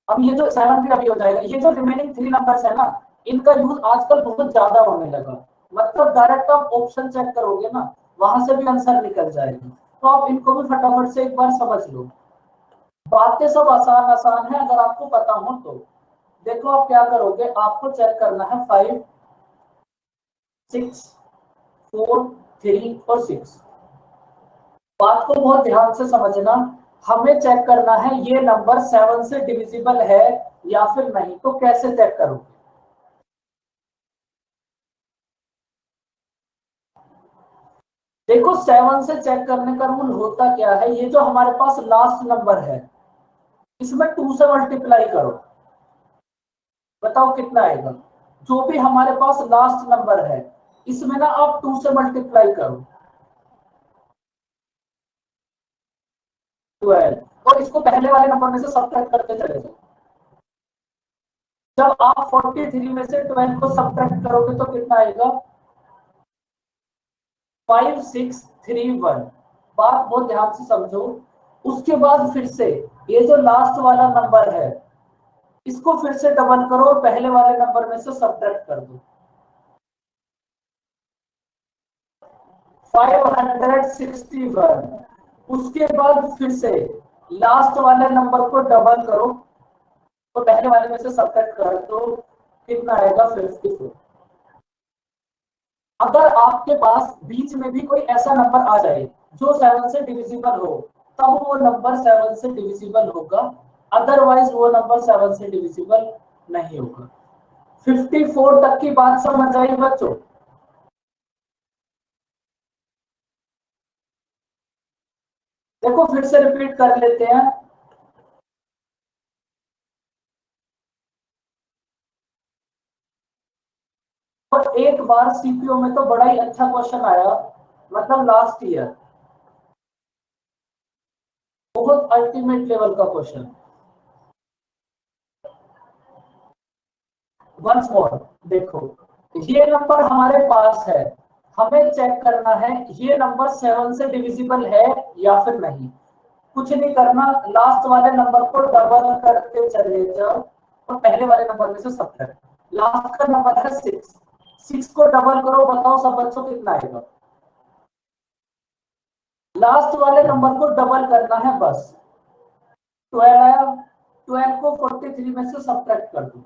अब ये जो 7 भी अभी हो जाएगा। ये जो रिमेनिंग 3 नंबर्स है ना, इनका यूज आजकल बहुत ज्यादा होने लगा, मतलब डायरेक्ट आप ऑप्शन चेक करोगे ना, वहां से भी आंसर निकल जाएगी। तो आप इनको भी फटाफट से एक बार समझ लो। बातें सब आसान आसान है अगर आपको पता हो तो। देखो आप क्या करोगे, आपको चेक करना है 5, 6, 4, 3 और 6। बात को बहुत ध्यान से समझना, हमें चेक करना है ये नंबर 7 से डिविजिबल है या फिर नहीं। तो कैसे चेक करोगे? देखो 7 से चेक करने का रूल होता क्या है, ये जो हमारे पास लास्ट नंबर है इसमें 2 से मल्टीप्लाई करो, बताओ कितना आएगा। जो भी हमारे पास लास्ट नंबर है इसमें ना आप 2 से मल्टीप्लाई करो, 12, और इसको पहले वाले नंबर में से सब्ट्रैक्ट करते चले जाओ। जब आप 43 में से 12 को सब्ट्रैक्ट करोगे तो कितना आएगा? 5, 6, 3, 1। बात बहुत ध्यान से समझो। उसके बाद फिर से ये जो लास्ट वाला नंबर है इसको फिर से डबल करो और पहले वाले नंबर में से सब्ट्रैक्ट कर दो। 561। उसके बाद फिर से लास्ट वाले नंबर को डबल करो तो पहले वाले में से सब्ट्रैक्ट कर दो, कितना आएगा? 54। अगर आपके पास बीच में भी कोई ऐसा नंबर आ जाए जो 7 से डिविजिबल हो, तब वो नंबर 7 से डिविजिबल होगा, अदरवाइज वो नंबर 7 से डिविजिबल नहीं होगा। 54 तक की बात समझ आई बच्चों? देखो फिर से रिपीट कर लेते हैं। और एक बार सीपीओ में तो बड़ा ही अच्छा क्वेश्चन आया, मतलब लास्ट ईयर, बहुत अल्टीमेट लेवल का क्वेश्चन। वंस मोर देखो, ये नंबर हमारे पास है, हमें चेक करना है ये नंबर 7 से डिविजिबल है या फिर नहीं। कुछ नहीं करना, लास्ट वाले नंबर को डबल करते चले जाओ और पहले वाले नंबर में से सब्ट्रैक्ट। लास्ट का नंबर है 6, 6 को डबल करो, बताओ सब बच्चों कितना आएगा? लास्ट वाले नंबर को डबल करना है बस, 12 आया। 12 को 43 में से सब्ट्रैक्ट कर दो।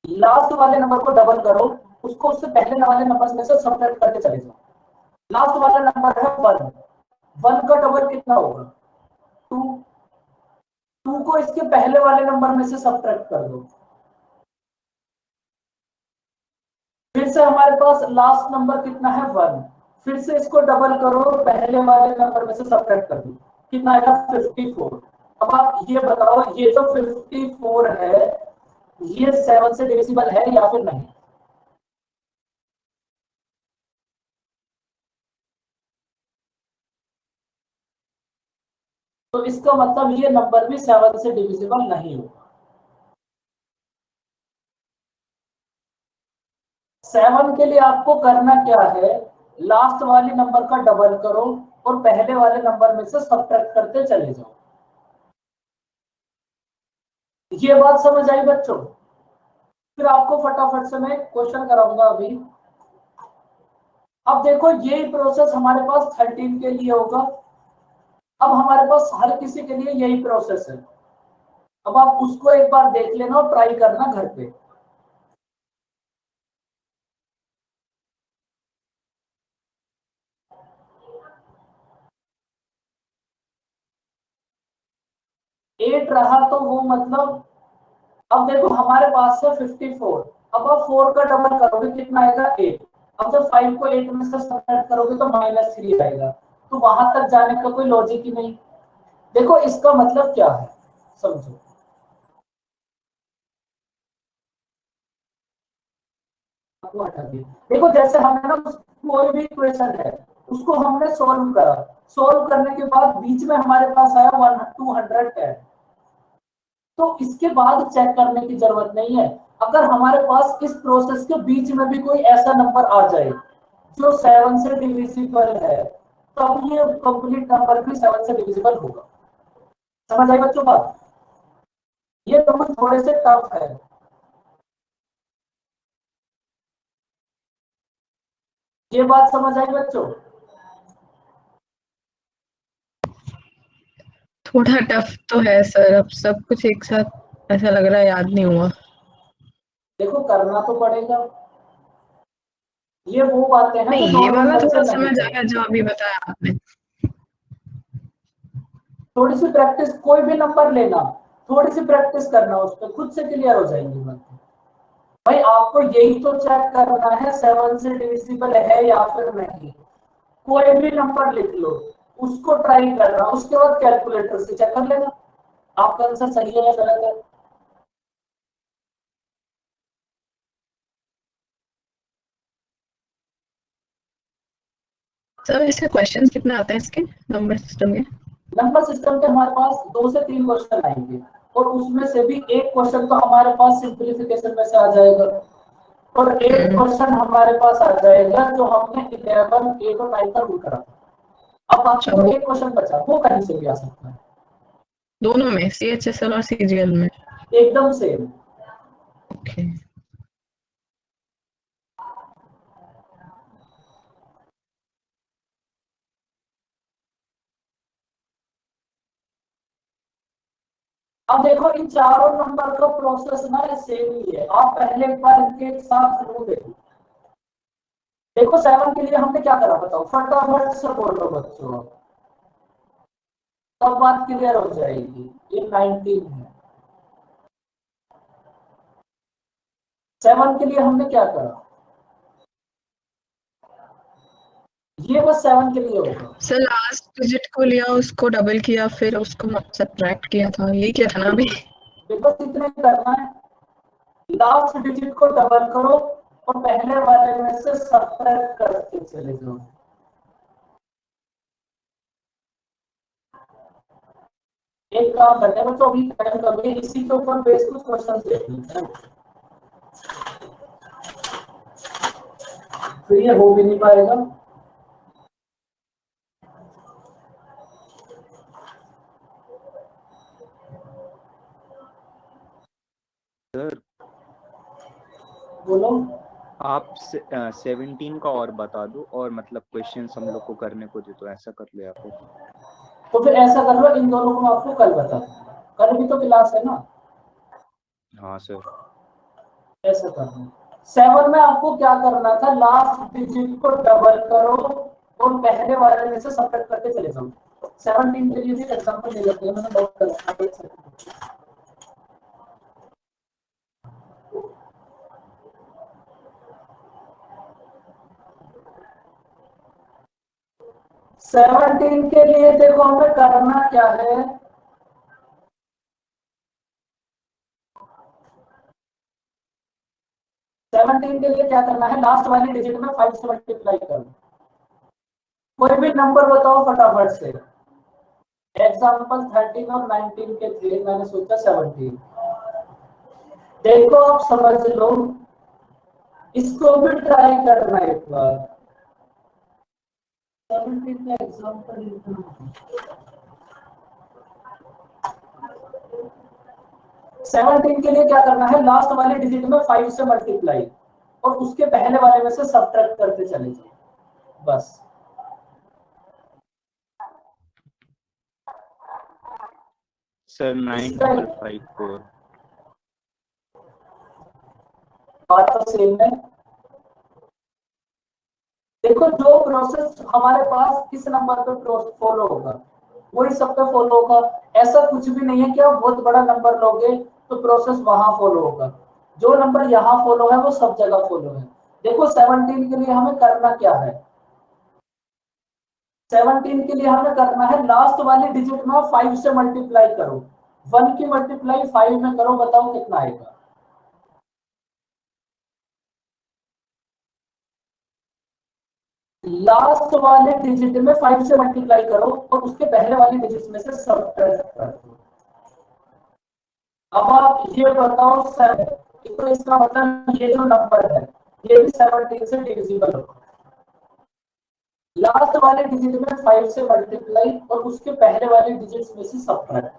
लास्ट वाले नंबर को डबल करो, उसको उससे पहले वाले नंबर में से सब्ट्रैक्ट करके चले जाओ। लास्ट वाला नंबर है 1, 1 का डबल कितना होगा? 2, 2 को इसके पहले वाले नंबर में से सब्ट्रैक्ट कर दो। फिर से हमारे पास लास्ट नंबर कितना है? 1, फिर से इसको डबल करो, पहले वाले नंबर में से सब्ट्रैक्ट कर दो, कितना आएगा? 54। अब आप ये बताओ, ये जो 54 है ये 7 से डिविजिबल है या फिर नहीं? तो इसका मतलब ये नंबर भी 7 से डिविजिबल नहीं होगा। 7 के लिए आपको करना क्या है, लास्ट वाले नंबर का डबल करो और पहले वाले नंबर में से सब्ट्रैक्ट करते चले जाओ। ये बात समझ आई बच्चों? फिर आपको फटाफट से मैं क्वेश्चन कराऊंगा अभी। अब देखो यही प्रोसेस हमारे पास 13 के लिए होगा। अब हमारे पास हर किसी के लिए यही प्रोसेस है। अब आप उसको एक बार देख लेना और ट्राई करना घर पे। एट रहा तो वो मतलब, अब देखो हमारे पास है 54। अब आप 4 का डबल करोगे कितना आएगा? 8। अब जब 5 को 8 में से सब्ट्रैक्ट करोगे तो -3 आएगा। तो वहां तक जाने का कोई लॉजिक ही नहीं। देखो इसका मतलब क्या है, समझो। आपको हटा दिया। देखो जैसे हमने ना कोई भी इक्वेशन है उसको हमने सॉल्व करा, सॉल्व करने के बाद बीच में हमारे पास आया 210। तो इसके बाद चेक करने की जरूरत नहीं है। अगर हमारे पास इस प्रोसेस के बीच में भी कोई ऐसा नंबर आ जाए जो 7 से डिविजिबल है, तब ये कंप्लीट नंबर भी 7 से डिविजिबल होगा। समझ आई बच्चों बात? ये नंबर थोड़े से टफ है। ये बात समझ आई बच्चों? थोड़ा टफ तो है सर, अब सब कुछ एक साथ ऐसा लग रहा है याद नहीं हुआ। देखो करना तो पड़ेगा। ये वो बातें हैं नहीं, जो ये नॉर्मल वाला बच्चे थोड़ा नहीं समझ करते। आया जो अभी बताया आपने। थोड़ी सी प्रैक्टिस, कोई भी नंबर लेना, थोड़ी सी प्रैक्टिस करना, उस पर खुद से क्लियर हो जाएंगी बातें। भाई आपको यही तो चेक करना है 7 से डिविजिबल है या फिर नहीं। कोई भी नंबर लिख लो, उसको ट्राई करना, उसके बाद कैलकुलेटर से चेक कर लेना आपका आंसर सही है या गलत है। सर ऐसे क्वेश्चंस कितने आते हैं इसके नंबर सिस्टम के? नंबर सिस्टम के हमारे पास 2 से 3 क्वेश्चन आएंगे और उसमें से भी एक क्वेश्चन तो हमारे पास सिंप्लीफिकेशन में से आ जाएगा और एक क्वेश्चन हमारे पास आ जाएगा जो हमने 11, 8 और 9 का रूल करा था। अब अच्छा, आपको वो एक क्वेश्चन बचा, वो कहीं से भी आ सकता है। दोनों में, CHSL और CGL में? एकदम सेम। ओके। अब देखो इन चारों नंबर का प्रोसेस ना सेम ही है। आप पहले एक बार इनके एक साथ शुरू देखो। देखो 7 के लिए हमने क्या करा बताओ, फटाफट से बोलो बच्चों, तब बात क्लियर हो जाएगी। ये 19 है। 7 के लिए हमने क्या करा, ये बस 7 के लिए होगा। सर लास्ट डिजिट को लिया, उसको डबल किया, फिर उसको सब्ट्रैक्ट किया था, यही किया था ना अभी? बस इतना ही करना है, लास्ट डिजिट को डबल करो और पहले वाले में से सब्ट्रैक्ट करते चले जाओ। एक काम करते हैं तो अभी टाइम कम है, इसी के ऊपर बेस कुछ क्वेश्चन देख लेते हैं, फिर ये हो भी नहीं पाएगा। सर बोलो। आप 17 का और बता दो और मतलब क्वेश्चंस हम लोग को करने को दे, तो ऐसा कर लो या फिर। तो फिर ऐसा कर लो, इन दोनों को मैं आपको कल बता दूंगा, कल भी तो क्लास है ना। हाँ सर। ऐसा करना, 7 में आपको क्या करना था, लास्ट डिजिट को डबल करो और पहले वाले में से सब्ट्रैक्ट करके चले जाओ। 17 के लिए भी एग्जांपल दे देते हैं, मैंने बहुत कर 17 के लिए देखो हमें करना क्या है, 17 के लिए क्या करना है, लास्ट वाली डिजिट में 5 से मल्टीप्लाई करो। कोई भी नंबर बताओ फटाफट से। एग्जाम्पल 13 और 19 के थे, मैंने सोचा 17। देखो आप समझ लो, इसको भी ट्राई करना एक बार। 17 का एग्जाम्पल लिखना, 17 के लिए क्या करना है, लास्ट वाले डिजिट में 5 से मल्टीप्लाई और उसके पहले वाले में से सब्ट्रैक्ट करते चले जाओ, बस। सर 9554। बात तो सेम है। देखो जो प्रोसेस हमारे पास किस नंबर पे फॉलो होगा वही सब पे फॉलो होगा। ऐसा कुछ भी नहीं है कि आप बहुत बड़ा नंबर लोगे तो प्रोसेस वहां फॉलो होगा। जो नंबर यहाँ फॉलो है वो सब जगह फॉलो है। देखो 17 के लिए हमें करना क्या है, 17 के लिए हमें करना है लास्ट वाले डिजिट में 5 से मल्टीप्लाई करो। 1 की मल्टीप्लाई 5 में करो, बताओ कितना आएगा। लास्ट वाले डिजिट में 5 से मल्टीप्लाई करो और उसके पहले वाले डिजिट में से सब्ट्रैक्ट कर दो। अब आप ये बताओ 7, तो इसका मतलब ये जो नंबर है ये भी 17 से डिविजिबल होगा। लास्ट वाले डिजिट में 5 से मल्टीप्लाई और उसके पहले वाले डिजिट में से सब्ट्रैक्ट।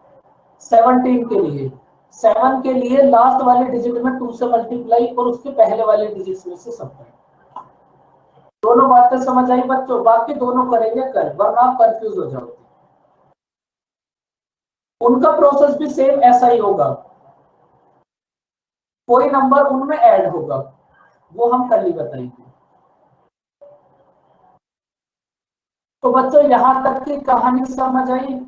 17 के लिए 7 के लिए लास्ट वाले डिजिट में 2 से मल्टीप्लाई और उसके पहले वाले डिजिट में से सब्ट्रैक्ट। दोनों बातें समझ आई बच्चों? बाकी दोनों करेंगे कल, वरना आप कंफ्यूज हो जाओगे। उनका प्रोसेस भी सेम ऐसा ही होगा, कोई नंबर उनमें ऐड होगा, वो हम कल ही बताएंगे। तो बच्चों यहां तक की कहानी समझ आई?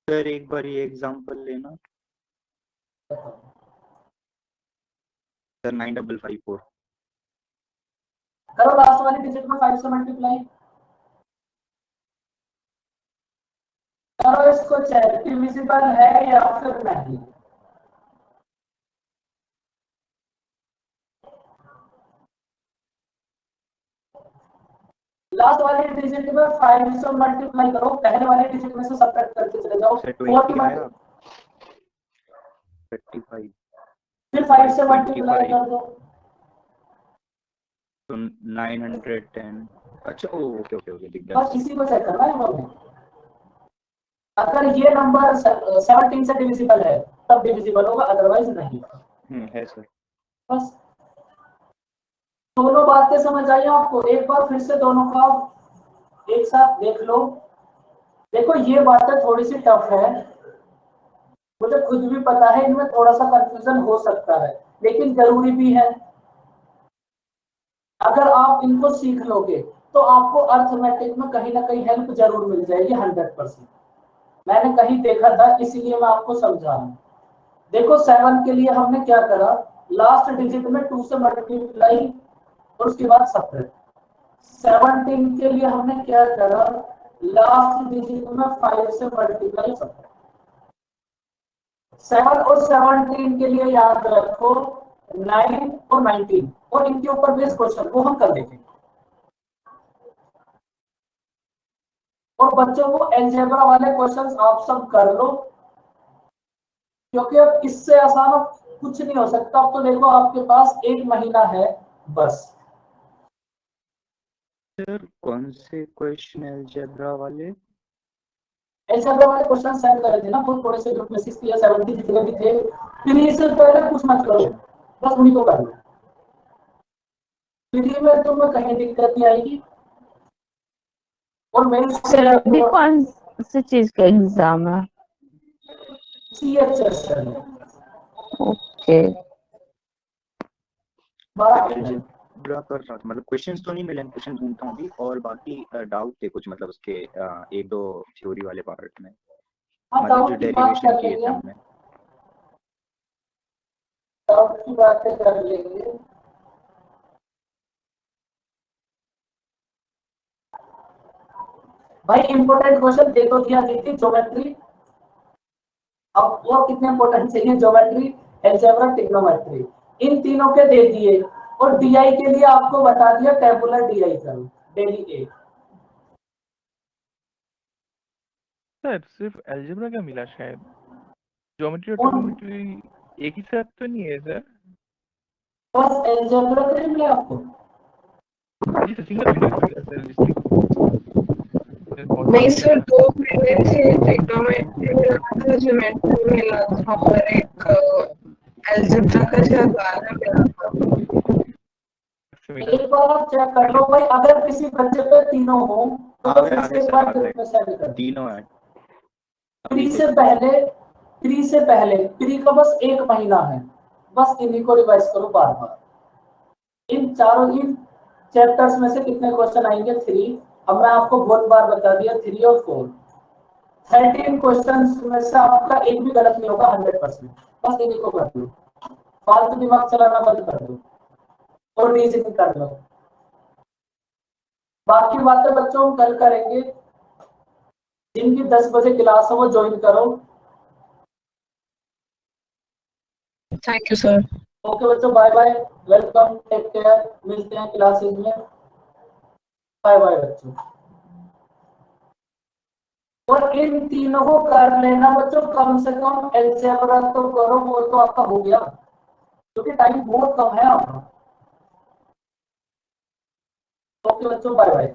सर एक बार ये एग्जांपल लेना। सर 9554। करो लास्ट वाली डिजिट में 5 से मल्टीप्लाई करो, इसको चेक डिविजिबल है या फिर नहीं। लास्ट वाले डिजिट में 5 से मल्टीप्लाई करो, पहले वाले डिजिट में से सब्ट्रैक्ट करके चले जाओ। सर 20 आया 35, फिर 5 से मल्टीप्लाई कर दो तो 910। अच्छा ओके ओके ओके दिख गया। बस इसी को चेक करना है हमें। अगर ये नंबर 17 से डिविजिबल है तब डिविजिबल होगा, अदरवाइज नहीं। है सर। बस दोनों बातें समझ आई आपको? एक बार फिर से दोनों का एक साथ देख लो। देखो ये बातें थोड़ी सी टफ है, मुझे खुद भी पता है, इनमें थोड़ा सा कंफ्यूजन हो सकता है, लेकिन जरूरी भी है। अगर आप इनको सीख लोगे तो आपको अर्थमेटिक में कहीं ना कहीं हेल्प जरूर मिल जाएगी 100%। मैंने कहीं देखा था इसीलिए मैं आपको समझा रहा हूं। देखो 7 के लिए हमने क्या करा, लास्ट डिजिट में 2 से मल्टीप्लाई और उसके बाद सब्ट्रैक्ट। 17 के लिए हमने क्या करा, लास्ट डिजिट में 5 से मल्टीप्लाई सब्ट्रैक्ट। 7 और 17 के लिए याद रखो 9 और 19 और इनके ऊपर बेस क्वेश्चन वो हम कर देंगे। और बच्चों को अलजेब्रा वाले क्वेश्चंस आप सब कर लो, क्योंकि अब इससे आसान अब कुछ नहीं हो सकता। अब तो देखो आपके पास 1 महीना है बस। सर कौन से क्वेश्चन अलजेब्रा वाले? अलजेब्रा वाले क्वेश्चन सेंड कर थे ना, बहुत थोड़े से ग्रुप में 60 या 70 जितने भी थे, फिर इससे पहले कुछ मत करो, बस उन्हीं को कर लो। फ्री में तुम्हें कहीं दिक्कत नहीं आएगी। और मेरी सर अभी कौन सी चीज का एग्जाम है? CHS है। ओके। अलजेब्रा कर रहा था, मतलब क्वेश्चंस तो नहीं मिले, क्वेश्चन ढूंढता हूँ अभी, और बाकी डाउट थे कुछ, मतलब उसके एक दो थ्योरी वाले पार्ट में, हाँ, मतलब जो डाउट की बात डेरिवेशन कर किए थे लेंगे, हमने। डाउट की बातें कर लेंगे। भाई इंपॉर्टेंट क्वेश्चन दे तो दिया थी ज्योमेट्री, अब वो कितने इंपॉर्टेंट चाहिए, ज्योमेट्री, अलजेब्रा, ट्रिग्नोमेट्री, इन तीनों के दे दिए। और डीआई के लिए आपको बता दिया टेबुलर डीआई करो डेली 1। सर सिर्फ अलजेब्रा का मिला शायद, ज्योमेट्री और कौन? ट्रिग्नोमेट्री एक ही साथ तो नहीं है सर? बस अलजेब्रा का ही मिला आपको? जी सर, सिंगल मिला सर लिस्टिंग। नहीं सर, दो मिले थे, ट्रिग्नोमेट्री मिला था, ज्योमेट्री मिला था, और एक अलजेब्रा का शायद 12 मिला था। एक बार आप चेक कर लो भाई, अगर किसी बच्चे पे तीनों हो तो आगे फिर आगे से एक सर, बार आगे ग्रुप में सेंड कर। तीनों है। प्री से पहले, प्री से पहले, प्री का बस 1 महीना है, बस इन्हीं को रिवाइज करो बार बार। इन चारों ही चैप्टर्स में से कितने क्वेश्चन आएंगे? 3। अब मैं आपको बहुत बार बता दिया 3 और 4। 13 क्वेश्चंस में से आपका एक भी गलत नहीं होगा 100%। बस इन्हीं को कर लो, फालतू दिमाग चलाना बंद कर दो और रीजनिंग कर लो। बाकी बातें बच्चों हम कल करेंगे। जिनकी 10 बजे क्लास है वो ज्वाइन करो। Thank you sir. ओके बच्चों, bye bye, welcome, take care, मिलते हैं क्लासेस में। बाय बाय बच्चों। और इन तीनों को कर लेना बच्चों, कम से कम अलजेब्रा तो करो, वो तो आपका हो गया क्योंकि टाइम बहुत कम है आपका। ओके बच्चों, बाय बाय।